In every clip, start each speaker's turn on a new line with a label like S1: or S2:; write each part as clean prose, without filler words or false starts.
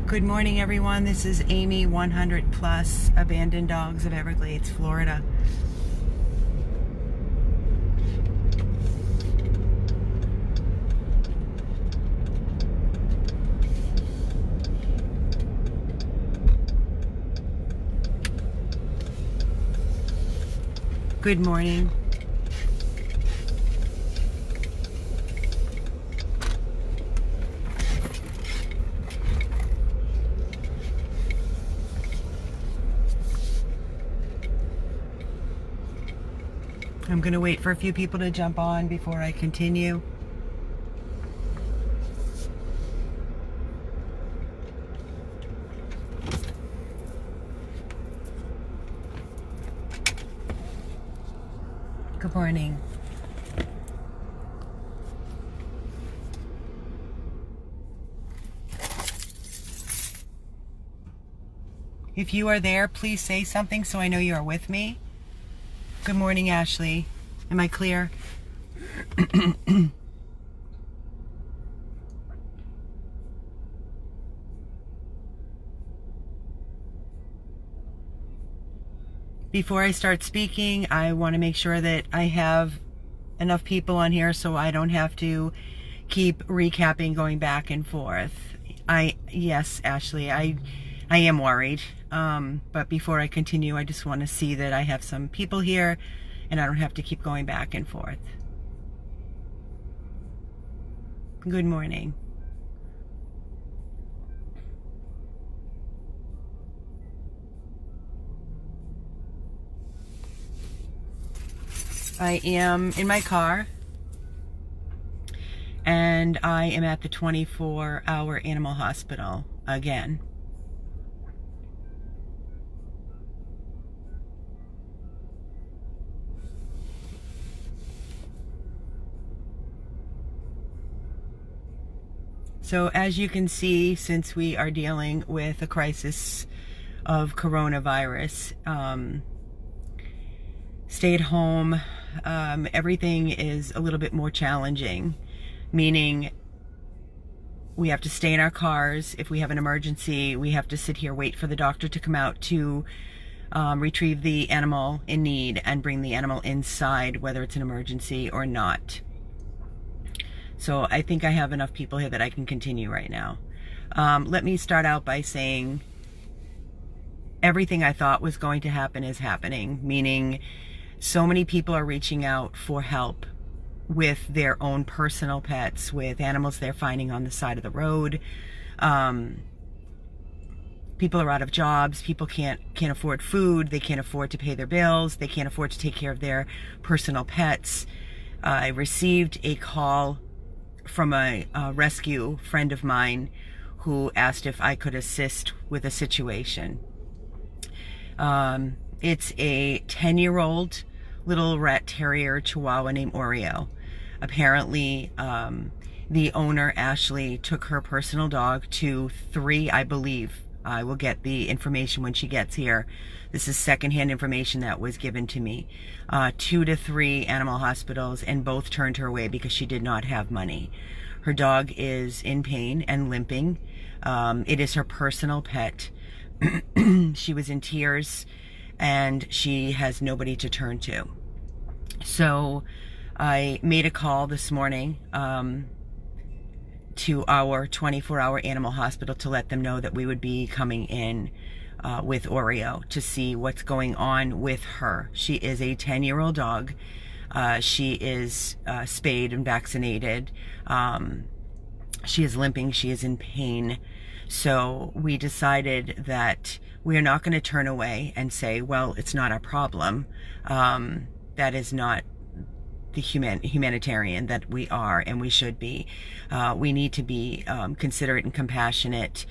S1: Good morning, everyone. This is Amy, 100 Plus Abandoned Dogs of Everglades, Florida. Good morning. I'm going to wait for a few people to jump on before I continue. Good morning. If you are there, please say something so I know you are with me. Good morning, Ashley. Am I clear? Before I start speaking, I want to make sure that I have enough people on here so I don't have to keep recapping, going back and forth. Yes, Ashley, I am worried. But before I continue, I just want to see that I have some people here and I don't have to keep going back and forth. Good morning. I am in my car and I am at the 24-hour animal hospital again. So as you can see, since we are dealing with a crisis of coronavirus, stay at home, everything is a little bit more challenging, meaning we have to stay in our cars. If we have an emergency, we have to sit here, wait for the doctor to come out to retrieve the animal in need and bring the animal inside, whether it's an emergency or not. So I think I have enough people here that I can continue right now. Let me start out by saying everything I thought was going to happen is happening, meaning so many people are reaching out for help with their own personal pets, with animals they're finding on the side of the road. People are out of jobs. People can't afford food. They can't afford to pay their bills. They can't afford to take care of their personal pets. I received a call from a rescue friend of mine who asked if I could assist with a situation. It's a 10-year-old little rat terrier chihuahua named Oreo. Apparently, the owner, Ashley, took her personal dog to 3, I believe. I will get the information when she gets here. This is secondhand information that was given to me. 2 to 3 animal hospitals, and both turned her away because she did not have money. Her dog is in pain and limping. It is her personal pet. She was in tears and she has nobody to turn to. So I made a call this morning to our 24-hour animal hospital to let them know that we would be coming in with Oreo to see what's going on with her. She is a 10-year-old dog. She is spayed and vaccinated. She is limping. She is in pain. So we decided that we are not going to turn away and say, well, it's not our problem. That is not the humanitarian that we are and we should be. We need to be considerate and compassionate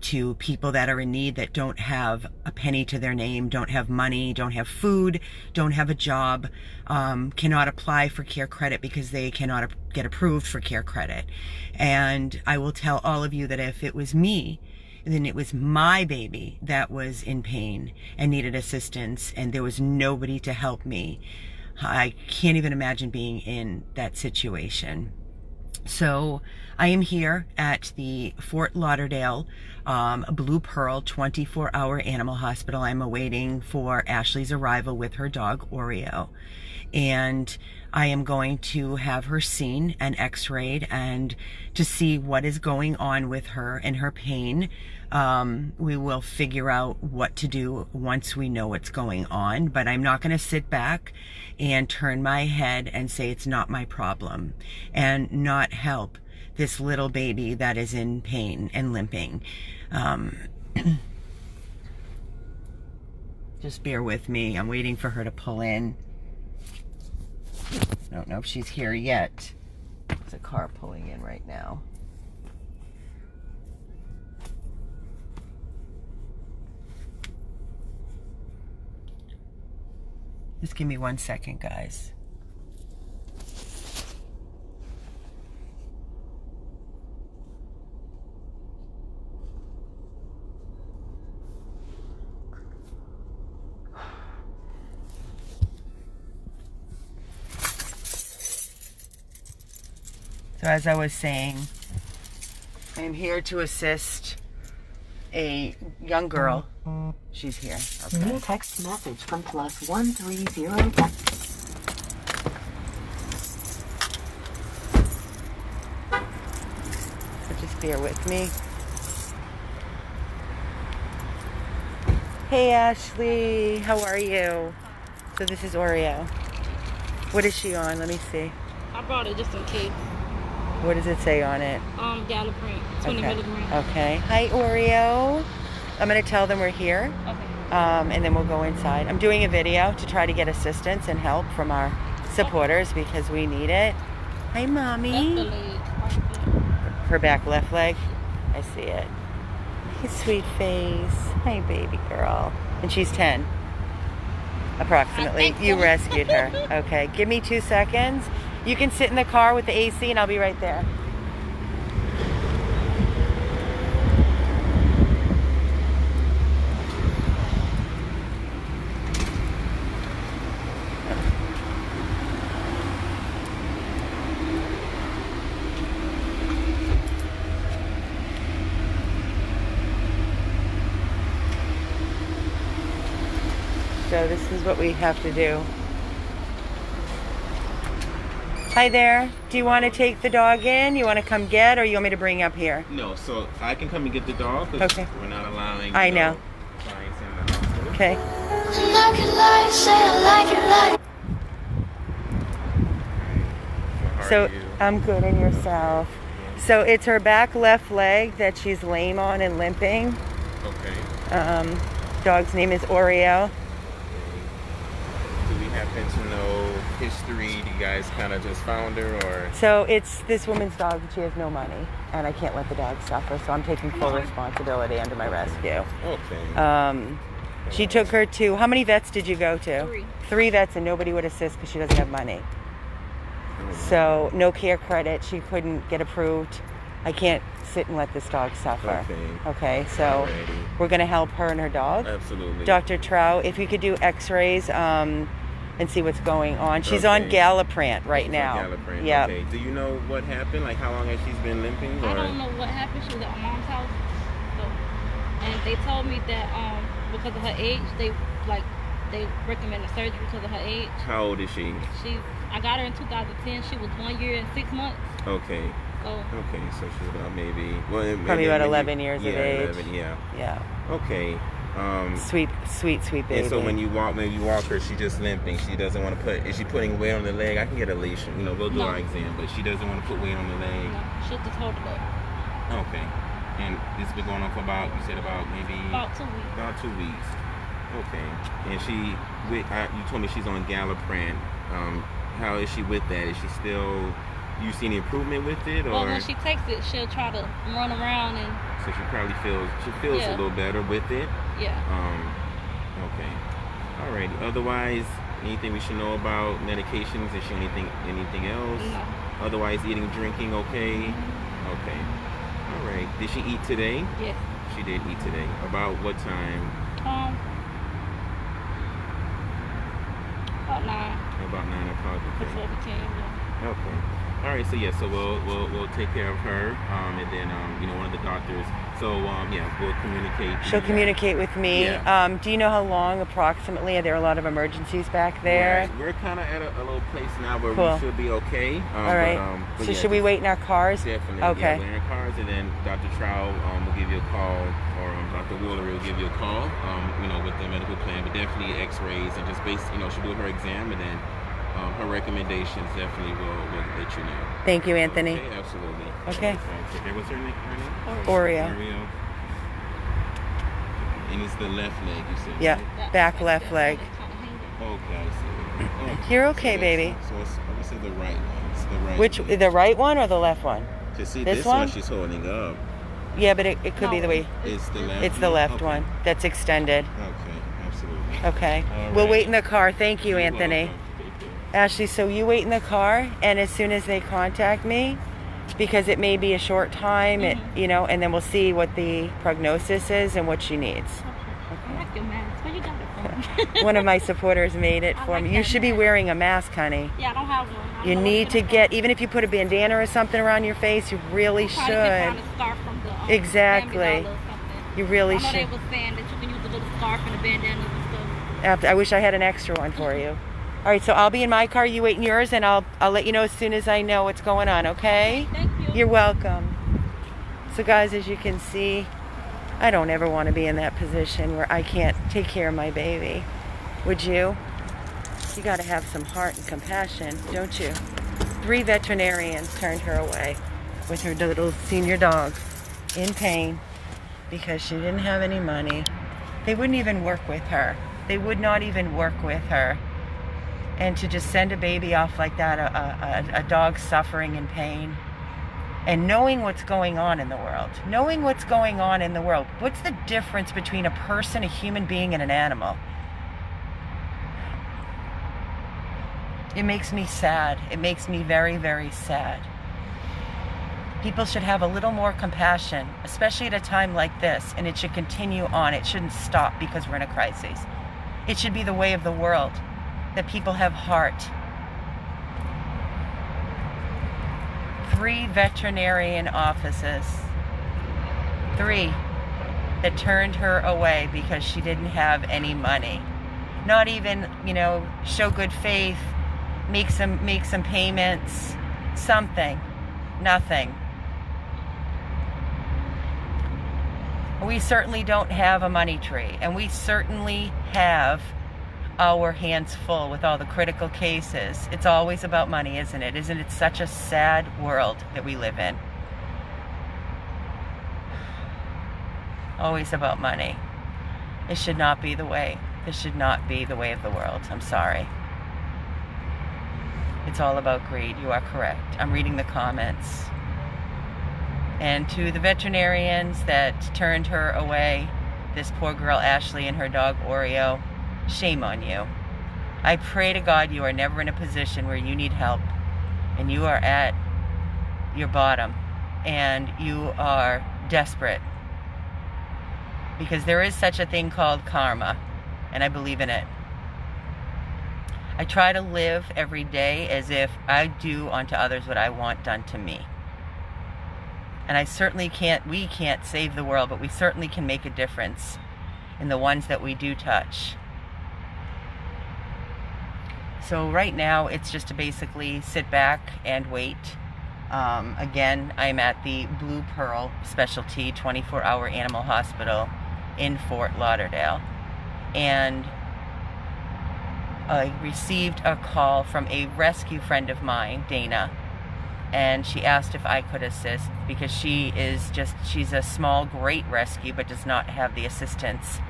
S1: to people that are in need, that don't have a penny to their name, don't have money, don't have food, don't have a job, cannot apply for care credit because they cannot get approved for care credit. And I will tell all of you that if it was me, then it was my baby that was in pain and needed assistance and there was nobody to help me. I can't even imagine being in that situation. So I am here at the Fort Lauderdale Blue Pearl 24-hour animal hospital. I'm awaiting for Ashley's arrival with her dog, Oreo. And I am going to have her seen and x-rayed and to see what is going on with her and her pain. We will figure out what to do once we know what's going on, but I'm not going to sit back and turn my head and say it's not my problem and not help this little baby that is in pain and limping. Just bear with me. I'm waiting for her to pull in. I don't know if she's here yet. There's a car pulling in right now. Just give me 1 second, guys. So as I was saying, I'm here to assist a young girl. She's here. Okay.
S2: New text message from +130.
S1: So just bear with me. Hey Ashley, how are you? So this is Oreo. What is she on? Let me see.
S3: I brought it just in case.
S1: What does it say on it?
S3: Gallon print, 20 milligrams.
S1: Okay. Hi, Oreo. I'm going to tell them we're here.
S3: Okay.
S1: And then we'll go inside. I'm doing a video to try to get assistance and help from our supporters because we need it. Hi, Mommy.
S3: That's the leg.
S1: Her back left leg. I see it. Hey, sweet face. Hi, baby girl. And she's 10. Approximately. You rescued her. Okay. Give me 2 seconds. You can sit in the car with the AC and I'll be right there. So this is what we have to do. Hi there. Do you want to take the dog in? You want to come get, or you want me to bring up here?
S4: No, so I can come and get the dog because we're not allowing
S1: I know.
S4: clients in the hospital.
S1: Okay. So I'm good, and yourself. So it's her back left leg that she's lame on and limping.
S4: Okay.
S1: Dog's name is Oreo.
S4: Do we happen to know history? Do you guys kind of just found her, or?
S1: So it's this woman's dog, and she has no money, and I can't let the dog suffer, so I'm taking full responsibility under my rescue.
S4: Okay.
S1: She took her to, how many vets did you go to?
S3: 3.
S1: 3 vets, and nobody would assist because she doesn't have money. So no care credit, she couldn't get approved. I can't sit and let this dog suffer. Okay, so we're going to help her and her dog.
S4: Absolutely.
S1: Dr. Trow, if you could do x-rays and see what's going on. She's on Galliprant right now.
S4: Galliprant.
S1: Yeah.
S4: Okay. Do you know what happened? Like how long has she been limping?
S3: I don't know what happened. She was at my mom's house. So, and they told me that because of her age, they recommended surgery because of her age.
S4: How old is she?
S3: I got her in 2010. She was 1 year and 6 months.
S4: Okay.
S3: So.
S4: Okay, so she's about maybe
S1: probably about 11 years of age.
S4: 11, yeah.
S1: Yeah.
S4: Okay.
S1: Sweet baby.
S4: And so when you walk her, she's just limping. She doesn't want to put. Is she putting weight on the leg? I can get a leash. We'll do our exam, but she doesn't want to put weight on the leg.
S3: No, she'll just hold it up.
S4: Okay. And this has been going on for about maybe
S3: about 2 weeks.
S4: About 2 weeks. Okay. And you told me she's on Galliprant. How is she with that? Is she still? You see any improvement with it, or?
S3: Well, when she takes it, she'll try to run around and.
S4: So she probably feels a little better with it.
S3: Yeah.
S4: Okay. Alright. Otherwise, anything we should know about medications? Is she anything else?
S3: No.
S4: Otherwise, eating, drinking, okay. Okay. Alright. Did she eat today?
S3: Yes.
S4: She did eat today. About what time?
S3: About 9.
S4: About 9 o'clock. Okay.
S3: Before we came. Yeah.
S4: Okay. All right. So yeah. So we'll take care of her. And then one of the doctors So yeah, we'll communicate.
S1: She'll communicate with me.
S4: Yeah.
S1: Do you know how long approximately? Are there a lot of emergencies back there?
S4: We're kind of at a little place now where
S1: Cool.
S4: we should be okay.
S1: All right.
S4: But
S1: So
S4: yeah,
S1: should we wait in our cars?
S4: Definitely.
S1: Okay.
S4: Yeah, we're in our cars, and then Dr. Trow will give you a call, or Dr. Wheeler will give you a call, with the medical plan, but definitely x-rays and just she'll do her exam, and then her recommendations definitely will let you know.
S1: Thank you, Anthony.
S4: Okay, absolutely.
S1: Okay.
S4: What's her name?
S1: Oreo.
S4: Oreo. And it's the left leg, you said?
S1: Yeah,
S4: Right?
S1: back left leg.
S4: Okay, I see. Okay.
S1: You're okay,
S4: So
S1: baby.
S4: it's the right one. It's the right
S1: Which,
S4: leg.
S1: the right one or the left one?
S4: To see
S1: this
S4: this
S1: one?
S4: one she's holding up.
S1: Yeah, but it could be the way.
S4: It's the left.
S1: It's the left
S4: Okay.
S1: one that's extended.
S4: Okay, absolutely.
S1: Okay.
S4: All
S1: We'll
S4: right.
S1: wait in the car. Thank you,
S4: You're
S1: Anthony.
S4: welcome.
S1: Ashley, so you wait in the car, and as soon as they contact me, because it may be a short time, and then we'll see what the prognosis is and what she needs.
S3: I like your mask. Where you got it from?
S1: One of my supporters made it
S3: I
S1: for
S3: like
S1: me. You
S3: that
S1: should be
S3: mask.
S1: wearing a mask, honey.
S3: Yeah, I don't have one. I don't
S1: You
S3: know where
S1: need
S3: to
S1: to
S3: get it
S1: get, even if you put a bandana or something around your face, you really
S3: from. Probably can
S1: should.
S3: find a scarf from the
S1: Exactly.
S3: Family Dollar or something.
S1: You really
S3: I know they
S1: should.
S3: was saying that you can use a little scarf and a bandana and stuff.
S1: I wish I had an extra one for you. All right, so I'll be in my car, you wait in yours, and I'll let you know as soon as I know what's going on, okay?
S3: Thank you.
S1: You're welcome. So guys, as you can see, I don't ever want to be in that position where I can't take care of my baby. Would you? You got to have some heart and compassion, don't you? 3 veterinarians turned her away with her little senior dog in pain because she didn't have any money. They wouldn't even work with her. They would not even work with her. And to just send a baby off like that, a dog suffering in pain, and knowing what's going on in the world, what's the difference between a person, a human being, and an animal? It makes me sad. It makes me very, very sad. People should have a little more compassion, especially at a time like this, and it should continue on. It shouldn't stop because we're in a crisis. It should be the way of the world, that people have heart. 3 veterinarian offices, 3 that turned her away because she didn't have any money. Not even, show good faith, make some payments, something, nothing. We certainly don't have a money tree, and we certainly have our hands full with all the critical cases. It's always about money, isn't it? Isn't it such a sad world that we live in? Always about money. It should not be the way. This should not be the way of the world. I'm sorry. It's all about greed. You are correct. I'm reading the comments. And to the veterinarians that turned her away, this poor girl Ashley and her dog Oreo, shame on you. I pray to God you are never in a position where you need help and you are at your bottom and you are desperate, because there is such a thing called karma, and I believe in it. I try to live every day as if I do unto others what I want done to me. And we can't save the world, but we certainly can make a difference in the ones that we do touch. So right now, it's just to basically sit back and wait. Again, I'm at the Blue Pearl Specialty 24-hour animal hospital in Fort Lauderdale. And I received a call from a rescue friend of mine, Dana, and she asked if I could assist because she's a small, great rescue, but does not have the assistance.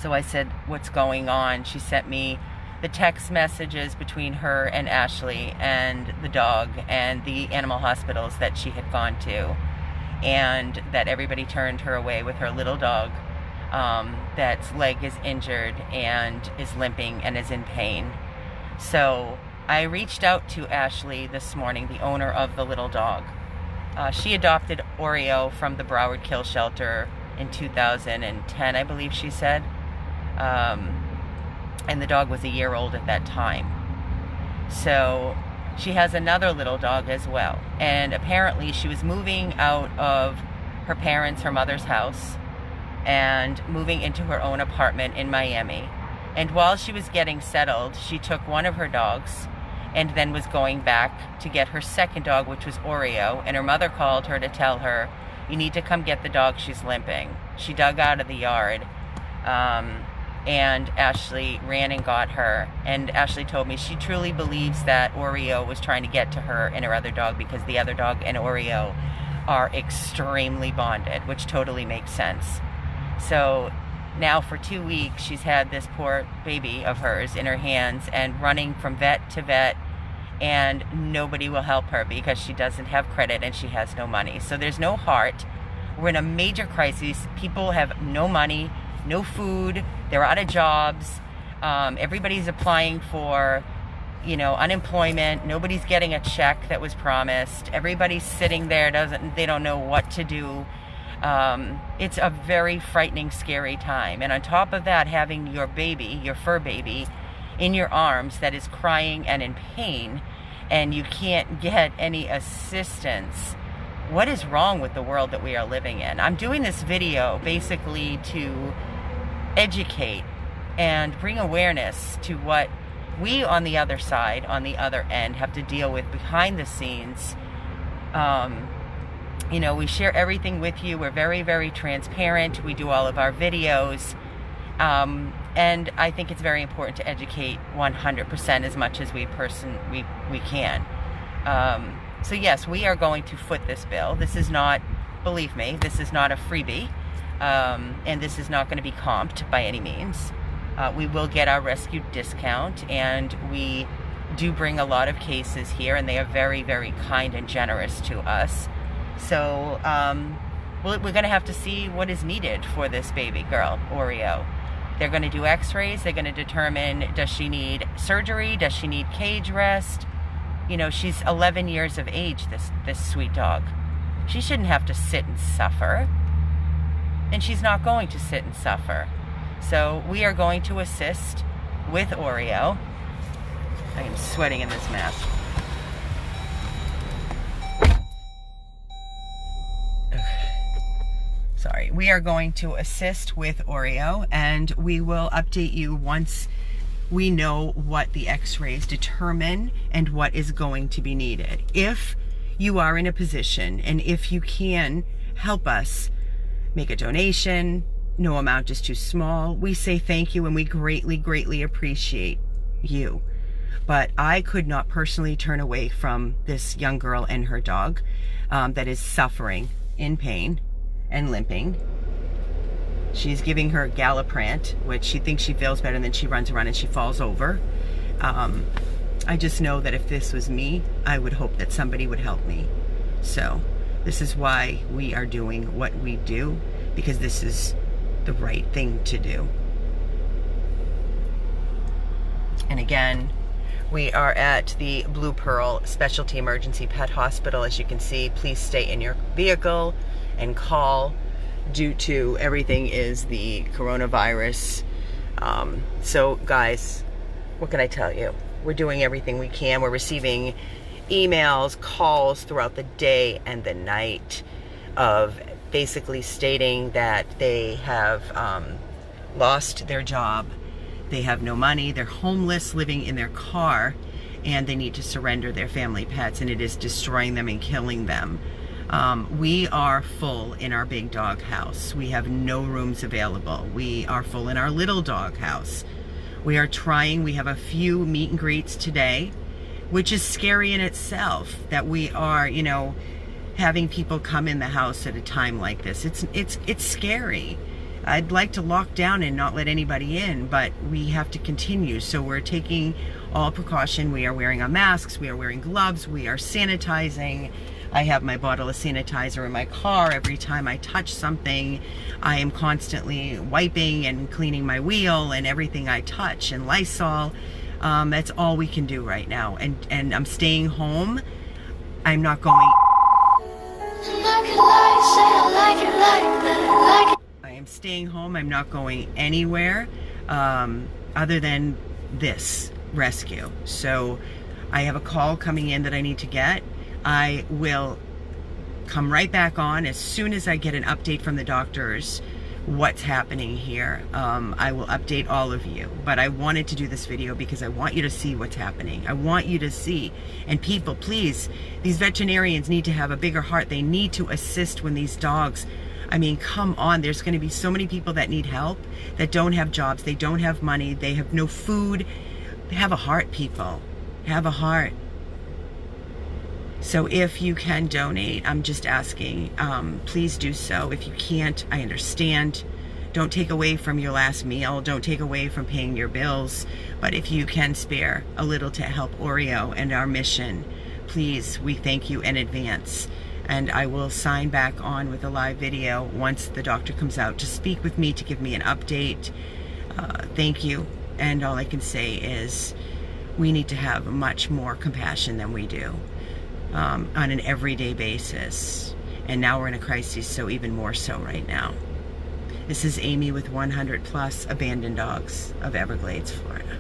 S1: So I said, what's going on? She sent me the text messages between her and Ashley and the dog and the animal hospitals that she had gone to, and that everybody turned her away with her little dog that's leg is injured and is limping and is in pain. So I reached out to Ashley this morning, the owner of the little dog. She adopted Oreo from the Broward Kill Shelter in 2010, I believe she said. And the dog was a year old at that time. So she has another little dog as well. And apparently she was moving out of her parents, her mother's house, and moving into her own apartment in Miami. And while she was getting settled, she took one of her dogs and then was going back to get her second dog, which was Oreo. And her mother called her to tell her, you need to come get the dog, she's limping. She dug out of the yard, and Ashley ran and got her. And Ashley told me she truly believes that Oreo was trying to get to her and her other dog, because the other dog and Oreo are extremely bonded, which totally makes sense. So now for 2 weeks, she's had this poor baby of hers in her hands and running from vet to vet, and nobody will help her because she doesn't have credit and she has no money. So there's no heart. We're in a major crisis. People have no money, no food, they're out of jobs. Everybody's applying for, unemployment. Nobody's getting a check that was promised. Everybody's sitting there, they don't know what to do. It's a very frightening, scary time. And on top of that, having your baby, your fur baby, in your arms that is crying and in pain, and you can't get any assistance. What is wrong with the world that we are living in? I'm doing this video basically to educate and bring awareness to what we on the other side, on the other end, have to deal with behind the scenes. We share everything with you. We're very, very transparent. We do all of our videos. And I think it's very important to educate 100% as much as we can. So yes, we are going to foot this bill. This is not, believe me, this is not a freebie. And this is not going to be comped by any means. We will get our rescue discount, and we do bring a lot of cases here, and they are very, very kind and generous to us. So we're going to have to see what is needed for this baby girl, Oreo. They're going to do x-rays. They're going to determine, does she need surgery? Does she need cage rest? She's 11 years of age, this sweet dog. She shouldn't have to sit and suffer. And she's not going to sit and suffer. So we are going to assist with Oreo. I am sweating in this mess. Sorry. We are going to assist with Oreo, and we will update you once we know what the x-rays determine and what is going to be needed. If you are in a position, and if you can help us, make a donation. No amount is too small. We say thank you, and we greatly, greatly appreciate you. But I could not personally turn away from this young girl and her dog that is suffering in pain and limping. She's giving her Galliprant, which she thinks she feels better, and then she runs around and she falls over. I just know that if this was me, I would hope that somebody would help me. So this is why we are doing what we do, because this is the right thing to do. And again, we are at the Blue Pearl Specialty Emergency Pet Hospital. As you can see, please stay in your vehicle and call, due to everything is the coronavirus. So guys, what can I tell you? We're doing everything we can. We're receiving emails, calls throughout the day and the night of basically stating that they have lost their job, they have no money, they're homeless, living in their car, and they need to surrender their family pets, and it is destroying them and killing them. We are full in our big dog house. We have no rooms available. We are full in our little dog house. We are trying, we have a few meet and greets today, which is scary in itself, that we are, having people come in the house at a time like this. It's scary. I'd like to lock down and not let anybody in, but we have to continue. So we're taking all precaution. We are wearing our masks, we are wearing gloves, we are sanitizing. I have my bottle of sanitizer in my car. Every time I touch something, I am constantly wiping and cleaning my wheel and everything I touch, and Lysol. That's all we can do right now. And I'm staying home. I'm not going... I am staying home. I'm not going anywhere other than this rescue. So I have a call coming in that I need to get. I will come right back on as soon as I get an update from the doctors what's happening here. I will update all of you, but I wanted to do this video because I want you to see what's happening. I want you to see, and people, please, these veterinarians need to have a bigger heart. They need to assist when these dogs, I mean, come on, there's going to be so many people that need help, that don't have jobs, they don't have money, they have no food. Have a heart, people. Have a heart. So if you can donate, I'm just asking, please do so. If you can't, I understand. Don't take away from your last meal. Don't take away from paying your bills. But if you can spare a little to help Oreo and our mission, please, we thank you in advance. And I will sign back on with a live video once the doctor comes out to speak with me, to give me an update. Thank you. And all I can say is we need to have much more compassion than we do. On an everyday basis, and now we're in a crisis, so even more so right now. This is Amy with 100+ abandoned dogs of Everglades, Florida.